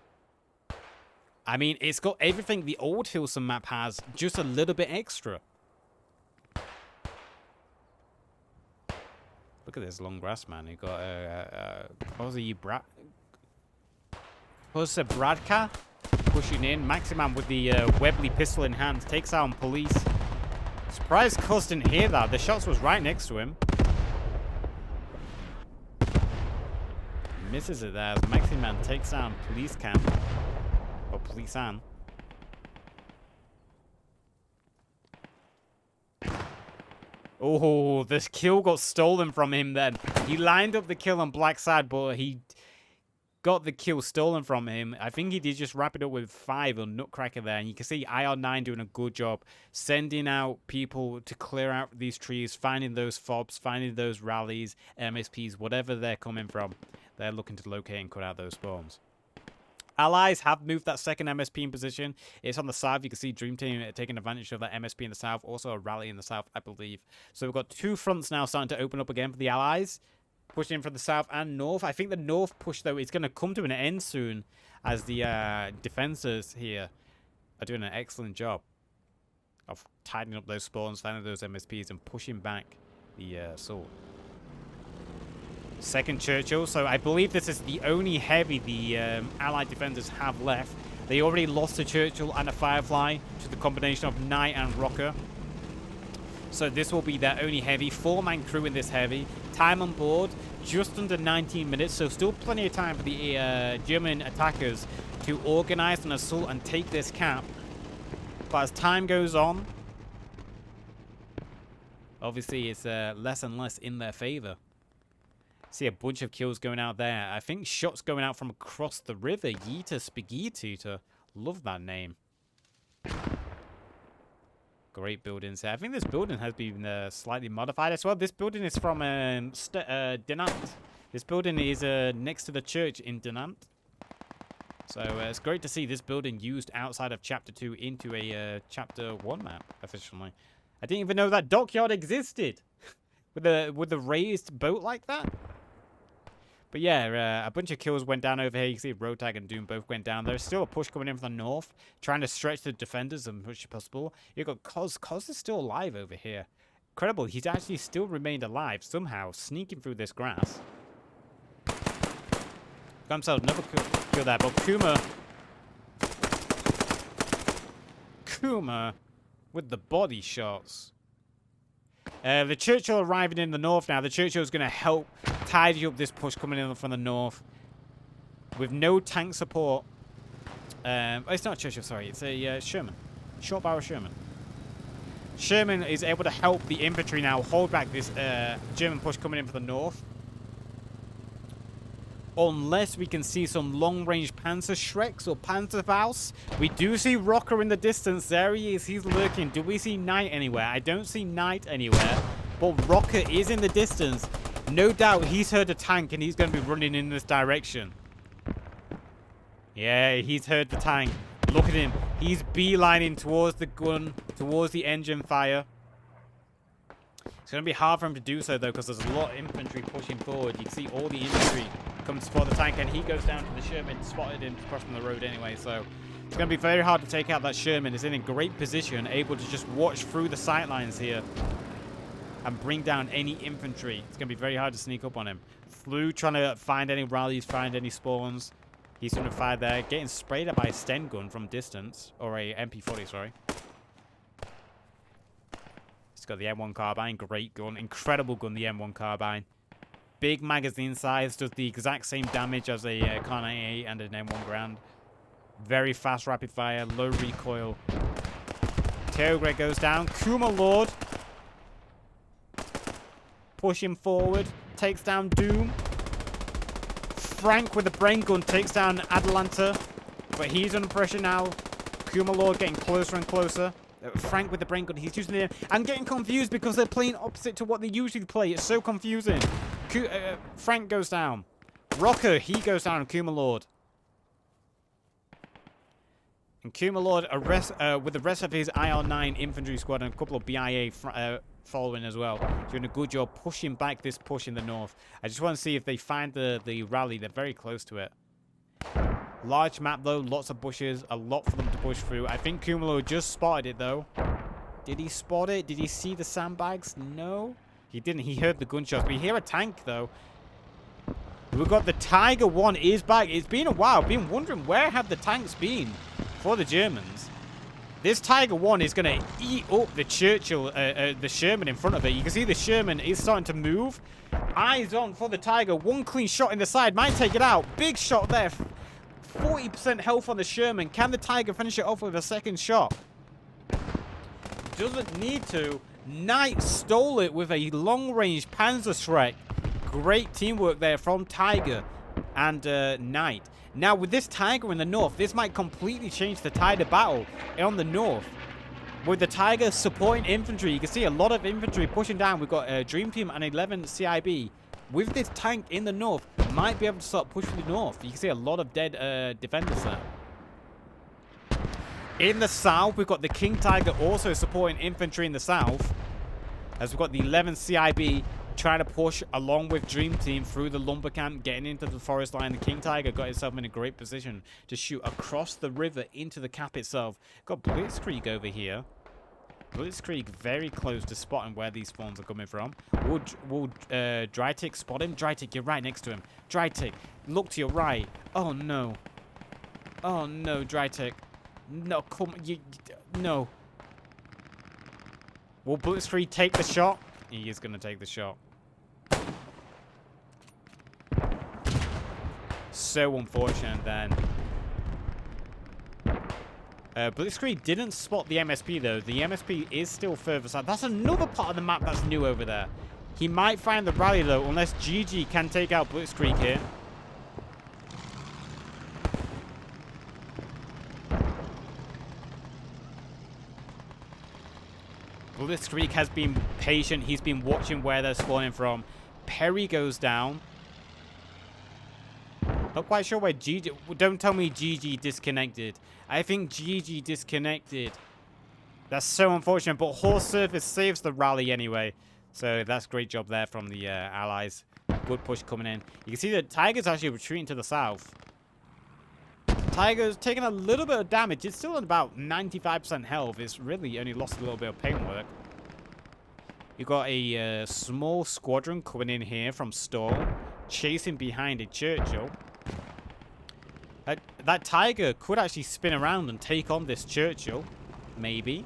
I mean, it's got everything the old Heelsum map has, just a little bit extra. Look at this long grass, man. You got Bradka pushing in. Maximan with the Webley pistol in hand takes out police. Surprised Cuz didn't hear that. The shots was right next to him. Misses it there as Maximan takes down police camp. Or police Ann. Oh, this kill got stolen from him then. He lined up the kill on black side, but he got the kill stolen from him. I think he did just wrap it up with 5 on Nutcracker there. And you can see IR9 doing a good job sending out people to clear out these trees, finding those fobs, finding those rallies, MSPs, whatever they're coming from. They're looking to locate and cut out those spawns. Allies have moved that second MSP in position. It's on the south. You can see Dream Team taking advantage of that MSP in the south. Also a rally in the south, I believe. So we've got 2 fronts now starting to open up again for the Allies. Pushing from the south and north. I think the north push, though, is going to come to an end soon as the defenses here are doing an excellent job of tightening up those spawns, finding those MSPs, and pushing back the assault. Second Churchill. So I believe this is the only heavy the Allied defenders have left. They already lost a Churchill and a Firefly to the combination of Knight and Rocker. So this will be their only heavy. 4-man crew in this heavy. Time on board, just under 19 minutes. So still plenty of time for the German attackers to organize an assault and take this cap. But as time goes on, obviously it's less and less in their favor. See a bunch of kills going out there. I think shots going out from across the river. Yeeta Spaghetti. Love that name. Great buildings here. I think this building has been slightly modified as well. This building is from Dinant. This building is next to the church in Dinant. So it's great to see this building used outside of Chapter 2 into a Chapter 1 map, officially. I didn't even know that dockyard existed. with a raised boat like that. But yeah, a bunch of kills went down over here. You can see Rotag and Doom both went down. There's still a push coming in from the north, trying to stretch the defenders as much as possible. You've got Cos. Cos is still alive over here. Incredible. He's actually still remained alive somehow, sneaking through this grass. Got himself another kill there, but Kuma with the body shots. The Churchill arriving in the north now. The Churchill is going to help tidy up this push coming in from the north. With no tank support. It's not Churchill, sorry. It's a Sherman. Short barrel Sherman. Sherman is able to help the infantry now hold back this German push coming in from the north. Unless we can see some long-range Panzer Shreks or Panzerfaust. We do see Rocker in the distance. There he is. He's lurking. Do we see Knight anywhere? I don't see Knight anywhere. But Rocker is in the distance. No doubt he's heard a tank and he's going to be running in this direction. Yeah, he's heard the tank. Look at him. He's beelining towards the gun, towards the engine fire. It's going to be hard for him to do so, though, because there's a lot of infantry pushing forward. You can see all the infantry come to support the tank, and he goes down to the Sherman, spotted him crossing the road anyway, so it's going to be very hard to take out that Sherman. It's in a great position, able to just watch through the sight lines here and bring down any infantry. It's going to be very hard to sneak up on him. Flew trying to find any rallies, find any spawns. He's going to fire there, getting sprayed at by a Sten gun from distance, or a MP40, sorry. He's got the M1 carbine, great gun, incredible gun, the M1 carbine. Big magazine size, does the exact same damage as a Kar 98 and an M1 Grand. Very fast rapid fire, low recoil. Tailgrade goes down. Kuma Lord. Pushing forward. Takes down Doom. Frank with the brain gun takes down Atalanta. But he's under pressure now. Kuma Lord getting closer and closer. Frank with the brain gun, he's using it. I'm getting confused because they're playing opposite to what they usually play. It's so confusing. Frank goes down. Rocker, he goes down. Kuma Lord. And Kuma Lord with the rest of his IR9 infantry squad and a couple of BIA following as well. Doing a good job pushing back this push in the north. I just want to see if they find the rally. They're very close to it. Large map, though. Lots of bushes. A lot for them to push through. I think Kumalo just spotted it, though. Did he spot it? Did he see the sandbags? No. He didn't. He heard the gunshots. We hear a tank, though. We've got the Tiger 1 is back. It's been a while. I've been wondering where have the tanks been for the Germans. This Tiger 1 is going to eat up the Churchill, the Sherman in front of it. You can see the Sherman is starting to move. Eyes on for the Tiger. One clean shot in the side. Might take it out. Big shot there. 40% health on the Sherman. Can the Tiger finish it off with a second shot? Doesn't need to. Knight stole it with a long-range Panzerschreck. Great teamwork there from Tiger and Knight. Now, with this Tiger in the north, this might completely change the tide of battle on the north. With the Tiger supporting infantry, you can see a lot of infantry pushing down. We've got Dream Team and 11 CIB. With this tank in the north, might be able to start pushing the north. You can see a lot of dead defenders there. In the south, we've got the King Tiger also supporting infantry in the south. As we've got the 11 CIB trying to push along with Dream Team through the lumber camp, getting into the forest line. The King Tiger got himself in a great position to shoot across the river into the cap itself. Got Blitzkrieg over here. Blitzkrieg very close to spotting where these spawns are coming from. Will Drytick spot him? Drytick, you're right next to him. Drytick, look to your right. Oh, no. Oh, no, Drytick. No, come no. Will Blitzkrieg take the shot? He is going to take the shot. So unfortunate then. Blitzkrieg didn't spot the MSP though. The MSP is still further side. That's another part of the map that's new over there. He might find the rally though, unless GG can take out Blitzkrieg here. Blitzkrieg has been patient. He's been watching where they're spawning from. Perry goes down. Not quite sure where GG... Don't tell me GG disconnected. I think GG disconnected. That's so unfortunate. But Horse Surface saves the rally anyway. So that's great job there from the Allies. Good push coming in. You can see that Tiger's actually retreating to the south. Tiger's taking a little bit of damage. It's still at about 95% health. It's really only lost a little bit of paintwork. You've got a small squadron coming in here from Sturm, chasing behind a Churchill. That Tiger could actually spin around and take on this Churchill. Maybe.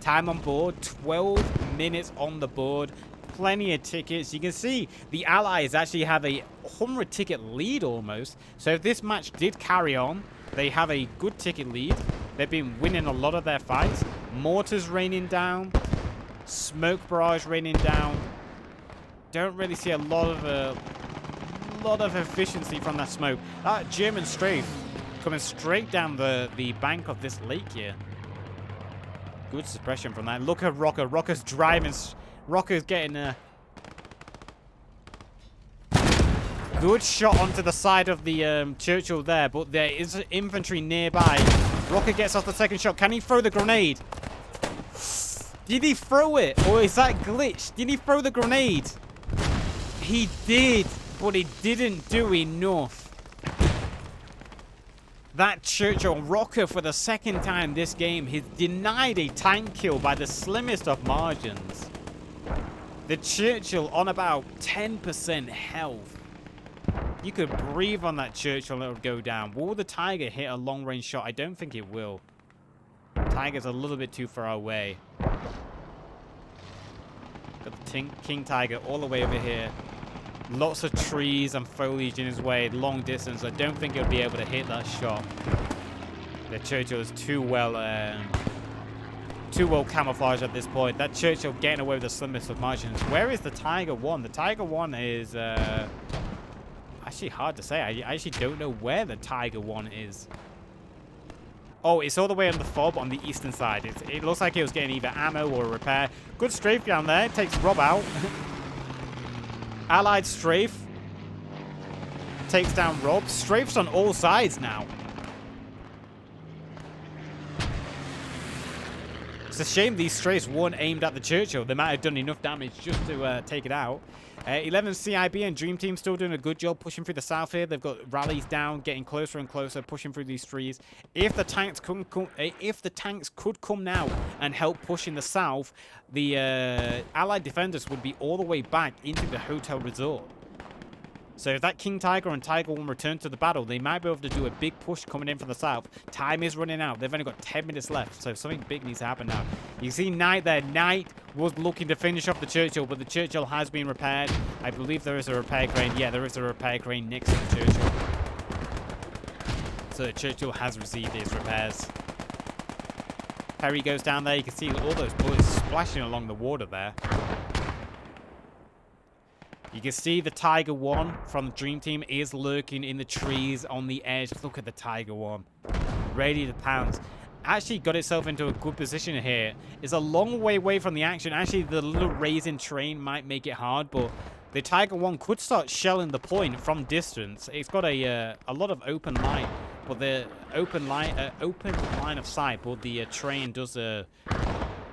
Time on board. 12 minutes on the board. Plenty of tickets. You can see the Allies actually have a 100 ticket lead almost. So if this match did carry on, they have a good ticket lead. They've been winning a lot of their fights. Mortars raining down. Smoke barrage raining down. Don't really see a lot of efficiency from that smoke. That German strafe coming straight down the bank of this lake here. Good suppression from that. Look at Rocker. Rocker's driving. Rocker's getting a good shot onto the side of the Churchill there, but there is infantry nearby. Rocker gets off the second shot. Can he throw the grenade? Did he throw it? Or is that glitched? Did he throw the grenade? He did, but he didn't do enough. That Churchill Rocker for the second time this game has denied a tank kill by the slimmest of margins. The Churchill on about 10% health. You could breathe on that Churchill and it would go down. Will the Tiger hit a long-range shot? I don't think it will. Tiger's a little bit too far away. Got the King Tiger all the way over here. Lots of trees and foliage in his way, long distance. I don't think he'll be able to hit that shot. The Churchill is too well camouflaged at this point. That Churchill getting away with the slimmest of margins. Where is the Tiger 1? The Tiger 1 is actually hard to say. I actually don't know where the Tiger 1 is. Oh, it's all the way on the fob on the eastern side. It looks like it was getting either ammo or repair. Good strafe down there. Takes Rob out. Allied strafe takes down Rob. Strafes on all sides now. It's a shame these strays weren't aimed at the Churchill. They might have done enough damage just to take it out. 11 CIB and Dream Team still doing a good job pushing through the south here. They've got rallies down, getting closer and closer, pushing through these trees. If the tanks could come now and help push in the south, the Allied defenders would be all the way back into the hotel resort. So if that King Tiger and Tiger 1 return to the battle, they might be able to do a big push coming in from the south. Time is running out. They've only got 10 minutes left, so something big needs to happen now. You see Knight there. Knight was looking to finish off the Churchill, but the Churchill has been repaired. I believe there is a repair crane. Yeah, there is a repair crane next to the Churchill. So the Churchill has received its repairs. Perry goes down there. You can see all those bullets splashing along the water there. You can see the Tiger 1 from the Dream Team is lurking in the trees on the edge. Look at the Tiger 1. Ready to pounce. Actually got itself into a good position here. It's a long way away from the action. Actually, the little raising train might make it hard, but the Tiger 1 could start shelling the point from distance. It's got a lot of open light, but the open line of sight, but the train does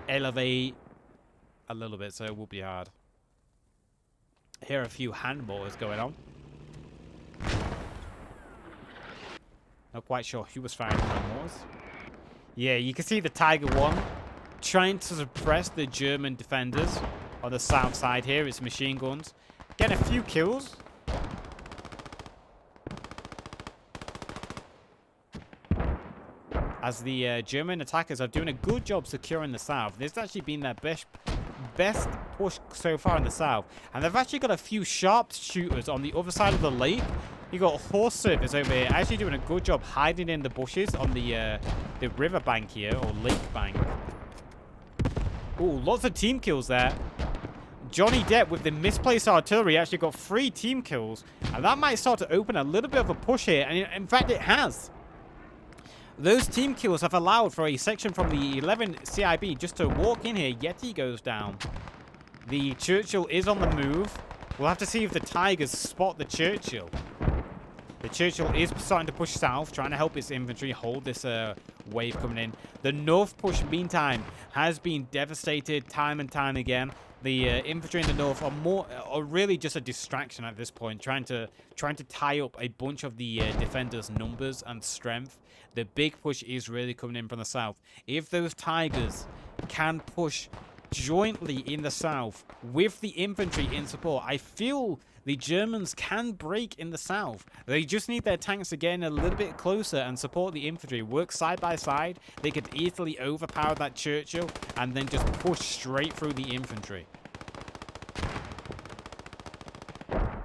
elevate a little bit, so it will be hard. Here are a few handballers going on. Not quite sure who was firing handballs. Yeah, you can see the Tiger 1 trying to suppress the German defenders on the south side here. It's machine guns. Getting a few kills. As the German attackers are doing a good job securing the south. This has actually been their best push so far in the south, and they've actually got a few sharpshooters on the other side of the lake. You got horse surfers over here actually doing a good job hiding in the bushes on the river bank here, or lake bank. Ooh, lots of team kills there. Johnny Depp with the misplaced artillery actually got 3 team kills, and that might start to open a little bit of a push here, and in fact it has. Those team kills have allowed for a section from the 11 CIB just to walk in here. Yeti goes down. The Churchill is on the move. We'll have to see if the Tigers spot the Churchill. The Churchill is starting to push south, trying to help its infantry hold this wave coming in. The north push, meantime, has been devastated time and time again. The infantry in the north are really just a distraction at this point, trying to tie up a bunch of the defenders' numbers and strength. The big push is really coming in from the south. If those Tigers can push jointly in the south with the infantry in support, I feel the Germans can break in the south. They just need their tanks to get in a little bit closer and support the infantry. Work side by side. They could easily overpower that Churchill and then just push straight through the infantry.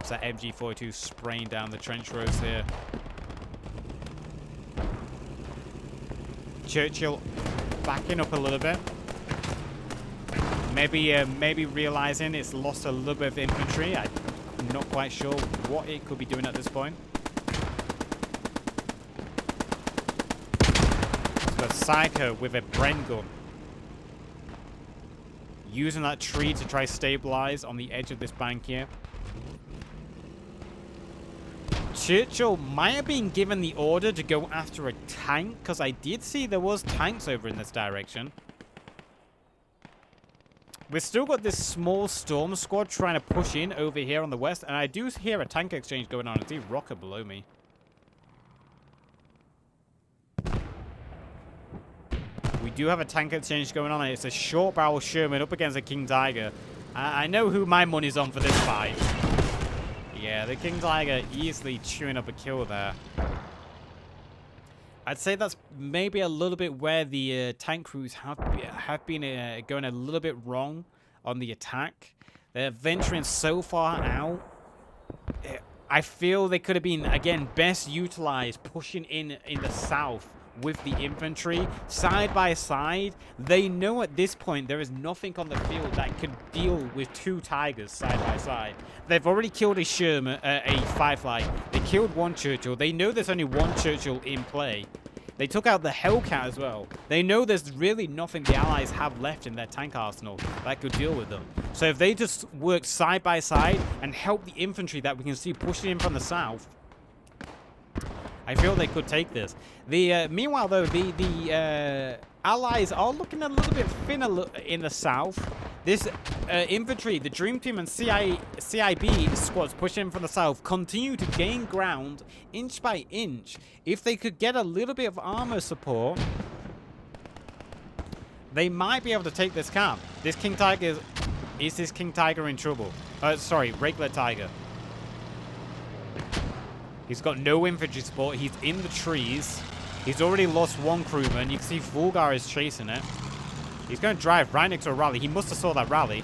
It's that MG42 spraying down the trench roads here. Churchill backing up a little bit. Maybe realizing it's lost a little bit of infantry. I'm not quite sure what it could be doing at this point. So a Psycho with a Bren gun. Using that tree to try stabilize on the edge of this bank here. Churchill might have been given the order to go after a tank, because I did see there was tanks over in this direction. We've still got this small Storm squad trying to push in over here on the west, and I do hear a tank exchange going on. I see rocket below me. We do have a tank exchange going on, and it's a short barrel Sherman up against a King Tiger. I know who my money's on for this fight. Yeah, the King Tiger easily chewing up a kill there. I'd say that's maybe a little bit where the tank crews have been going a little bit wrong on the attack. They're venturing so far out. I feel they could have been, again, best utilized pushing in the south with the infantry side by side. They know at this point there is nothing on the field that could deal with 2 Tigers side by side. They've already killed a Sherman, a Firefly. They killed 1 Churchill. They know there's only 1 Churchill in play. They took out the Hellcat as well. They know there's really nothing the Allies have left in their tank arsenal that could deal with them. So if they just work side by side and help the infantry that we can see pushing in from the south, I feel they could take this. Meanwhile, though, the Allies are looking a little bit thinner in the south. This infantry, the Dream Team and CIB squads pushing in from the south, continue to gain ground inch by inch. If they could get a little bit of armor support, they might be able to take this camp. This King Tiger is this King Tiger in trouble? Sorry, regular Tiger. He's got no infantry support. He's in the trees. He's already lost one crewman. You can see Vulgar is chasing it. He's going to drive right next to a rally. He must have saw that rally.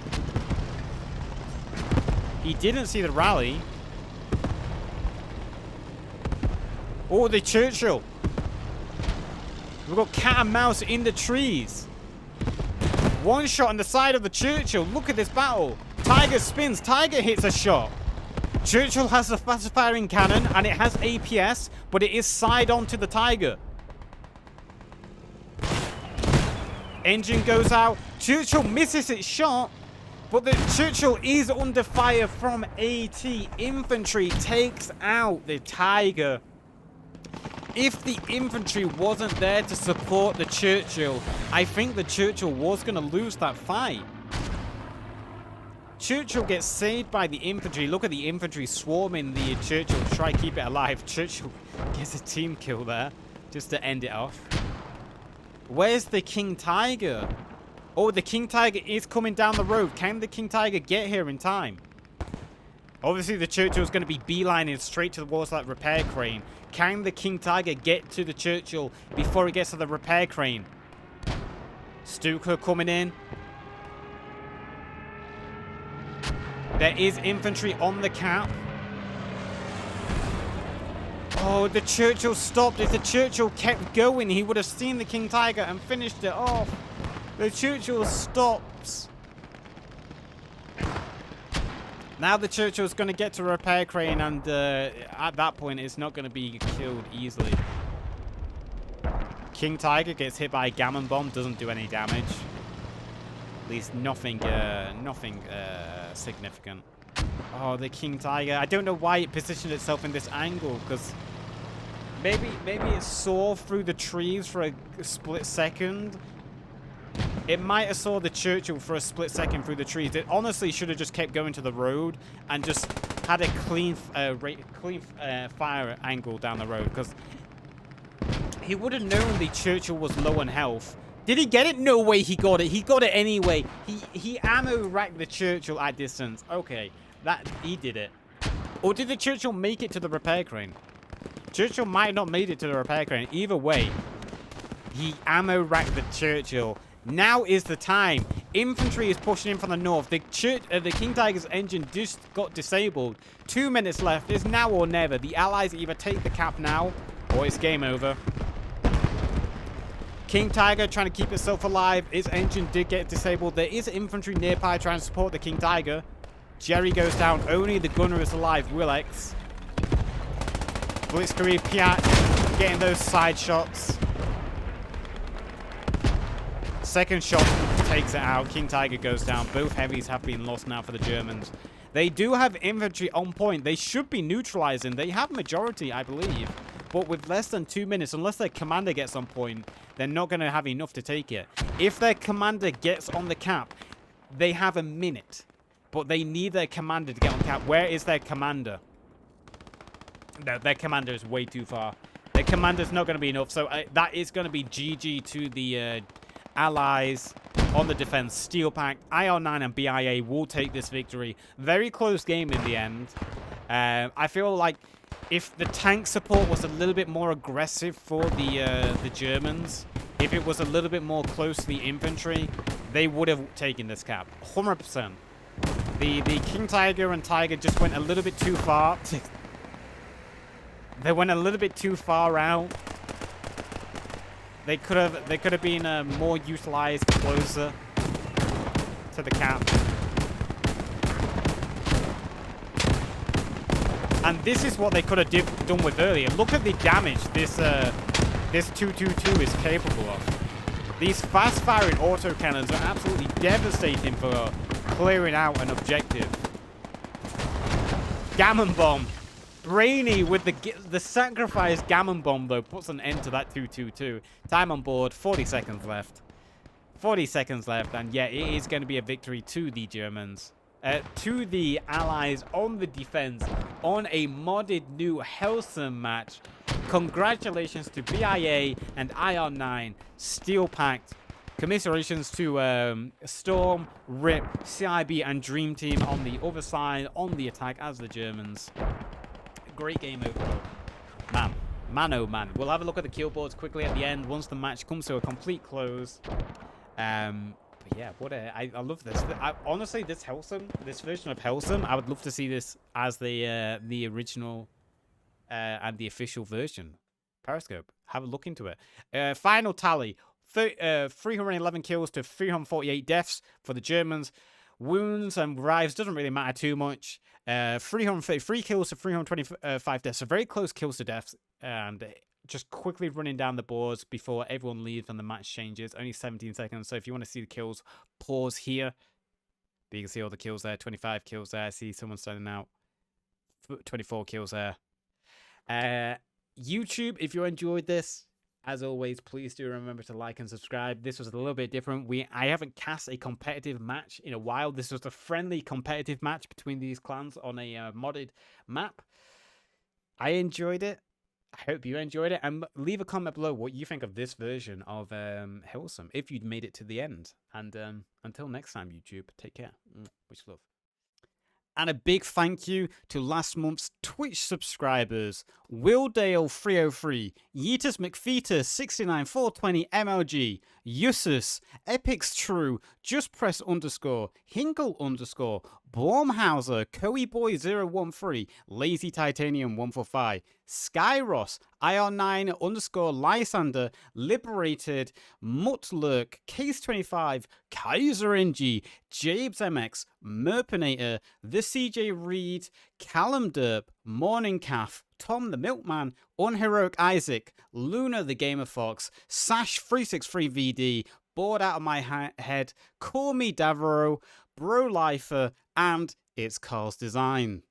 He didn't see the rally. Oh, the Churchill. We've got cat and mouse in the trees. One shot on the side of the Churchill. Look at this battle. Tiger spins. Tiger hits a shot. Churchill has a fast firing cannon and it has APS, but it is side on to the Tiger. Engine goes out. Churchill misses its shot, but the Churchill is under fire from AT. Infantry takes out the Tiger. If the infantry wasn't there to support the Churchill, I think the Churchill was going to lose that fight. Churchill gets saved by the infantry. Look at the infantry swarming the Churchill to try to keep it alive. Churchill gets a team kill there just to end it off. Where's the King Tiger? Oh, the King Tiger is coming down the road. Can the King Tiger get here in time? Obviously, the Churchill's going to be beelining straight towards that repair crane. Can the King Tiger get to the Churchill before he gets to the repair crane? Stuka coming in. There is infantry on the cap. Oh, the Churchill stopped. If the Churchill kept going, he would have seen the King Tiger and finished it off. The Churchill stops. Now the Churchill's going to get to a repair crane, and at that point, it's not going to be killed easily. King Tiger gets hit by a gammon bomb, doesn't do any damage. At least nothing significant. Oh, the King Tiger. I don't know why it positioned itself in this angle, because maybe it saw through the trees for a split second. It might have saw the Churchill for a split second through the trees. It honestly should have just kept going to the road and just had a clean fire angle down the road, because he would have known the Churchill was low on health. Did he get it? No way he got it. He got it anyway. He ammo racked the Churchill at distance. Okay, he did it. Or did the Churchill make it to the repair crane? Churchill might not made it to the repair crane. Either way, he ammo racked the Churchill. Now is the time. Infantry is pushing in from the north. The King Tiger's engine just got disabled. 2 minutes left. It's now or never. The Allies either take the cap now or it's game over. King Tiger trying to keep itself alive. Its engine did get disabled. There is infantry nearby trying to support the King Tiger. Jerry goes down. Only the gunner is alive. Willex. Blitzkrieg Piat getting those side shots. Second shot takes it out. King Tiger goes down. Both heavies have been lost now for the Germans. They do have infantry on point. They should be neutralizing. They have majority, I believe. But with less than 2 minutes, unless their commander gets on point, they're not going to have enough to take it. If their commander gets on the cap, they have a minute. But they need their commander to get on cap. Where is their commander? No, their commander is way too far. Their commander's not going to be enough. So that is going to be GG to the Allies on the defense. Steel Pact, IR9 and BIA will take this victory. Very close game in the end. I feel like if the tank support was a little bit more aggressive for the Germans, if it was a little bit more close to the infantry, they would have taken this cap. 100%. The King Tiger and Tiger just went a little bit too far. They went a little bit too far out. They could have been more utilized closer to the cap. And this is what they could have done with earlier. Look at the damage this 222 is capable of. These fast-firing autocannons are absolutely devastating for clearing out an objective. Gammon bomb. Brainy with the sacrifice gammon bomb, though, puts an end to that 2-2-2. Time on board, 40 seconds left. 40 seconds left, and yeah, it is going to be a victory to the Germans. To the Allies on the defense on a modded new Heelsum match. Congratulations to BIA and IR9, Steel Pact. Commiserations to Storm, RIP, CIB, and Dream Team on the other side, on the attack as the Germans. Great game overall. Man, oh man. We'll have a look at the kill boards quickly at the end once the match comes to a complete close. But yeah, I love this. Honestly, this version of Heelsum, I would love to see this as the original and the official version. Periscope, have a look into it. Final tally: 311 kills to 348 deaths for the Germans. Wounds and revives doesn't really matter too much. 333 kills to 325 deaths. So very close kills to deaths, and just quickly running down the boards before everyone leaves and the match changes. Only 17 seconds. So if you want to see the kills, pause here. But you can see all the kills there. 25 kills there. I see someone standing out. 24 kills there. YouTube, if you enjoyed this, as always, please do remember to like and subscribe. This was a little bit different. I haven't cast a competitive match in a while. This was a friendly competitive match between these clans on a modded map. I enjoyed it. I hope you enjoyed it. And leave a comment below what you think of this version of Heelsum, if you'd made it to the end. And until next time, YouTube, take care. Much love. And a big thank you to last month's Twitch subscribers: Willdale303, Yeetus McFetus 69420 MLG, Yusus, Epics True, Just Press _, Hinkle _, Blomhauser, Coeyboy013, Lazy Titanium 145, Skyros, IR9 _ Lysander, Liberated, Mutlurk, Case25, Kaiser NG, Jabes MX, Merpinator, The CJ Reed, Callum Derp, Morning Calf, Tom the Milkman, Unheroic Isaac, Luna the Gamer Fox, Sash363VD, Bored Out of My Head, Call Me Davro, Bro Lifer, and It's Carl's Design.